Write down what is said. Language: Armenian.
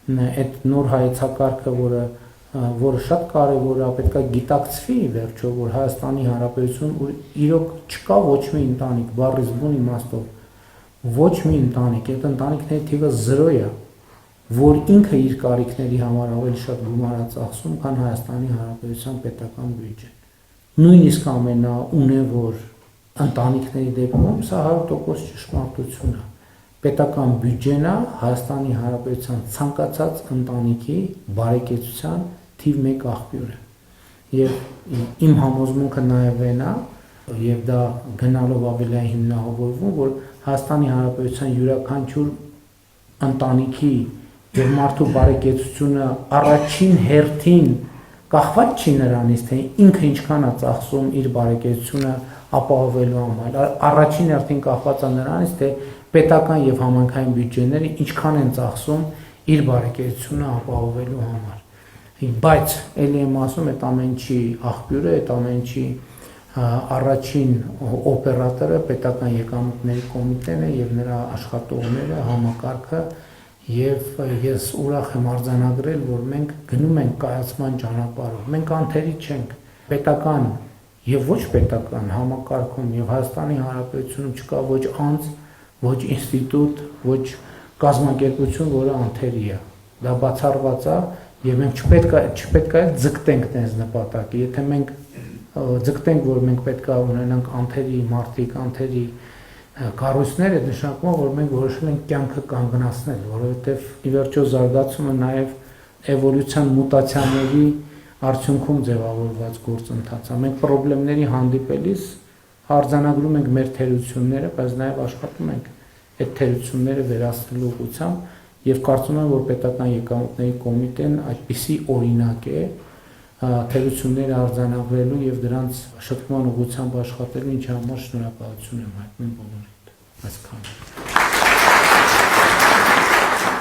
այդ նոր հայեցակարգը, որը շատ կարևոր է, պետք է գիտակցվի վերջո, որ Հայաստանի Հանրապետություն իրոք չկա ոչ մի ընտանիք, բառից բուն իմաստով, ոչ մի ընտանիք, այդ ընտանիքների թիվը 0 է, որ ինքը իր կարիքների համար ավելի շատ գումար է ծախսում, քան Հայաստանի Հանրապետության պետական բյուջեն։ Նույնիսկ ամենաունևոր ընտանիքների դեպքում սա 100% ճշմարտություն է։ Պետական բյուջեն է Հայաստանի Հանրապետության ցանկացած ընտանիքի բարեկեցության թիվ 1 աղբյուրը։ Եվ իմ համոզմունքը նաև այն է, եւ դա գնալով ավելի հիմնավորվում, որ Հայաստանի Հանրապետության յուրաքանչյուր ընտանիքի եւ մարդու բարեկեցությունը առաջին հերթին կախված չի նրանից, թե ինքը ինչքան է ծախսում իր բարեկեցությունը ապահովելու համար, առաջին հերթին կախված է նրանից, թե պետական եւ համայնքային բյուջեները ինչքան են ծախսում իր բարեկեցությունը ապահովելու համար։ Բայց ելի եմ ասում, այդ ամեն ինչի աղբյուրը, այդ ամեն ինչի առաջին օպերատորը պետական եկամուտների կոմիտեն է եւ նրա աշխատողները, համակարգը, եւ ես ուրախ եմ արձանագրել, որ մենք գնում ենք կայացման ճանապարհով։ Մենք անթերի չենք։ Պետական եւ ոչ պետական համակարգում եւ Հայաստանի Հանրապետությունում չկա ոչ անձ, ոչ ինստիտուտ, ոչ կազմակերպություն, որը անթերի է։ Դա բացառված է եւ մենք չպետք է ձգտենք այս նպատակի։ Եթե մենք ձգտենք, որ մենք պետք է ունենանք անթերի մարդիկ, անթերի կառույցներ, այդ նշանակում է, որ մենք որոշել ենք կյանքը կանգնացնել, որովհետեւ ի վերջո զարգացումը նաեւ էվոլյուցիան մուտացիաների արդյունքում ձևավորված գործընթաց է։ Մենք խնդիրների հանդիպելիս արձանագրում ենք մեր թերությունները, բայց նաեւ աշխատում ենք այդ թերությունները վերացնելու ուղղությամբ եւ կարծում եմ, որ պետական եկամուտների կոմիտեն այդպիսի օրինակ է թերությունները արձանագրելու եւ դրանց շփման ուղղությամբ աշխատելու, ինչի համար շնորհակալություն եմ հայտնում բոլորիդ։ Այսքանը։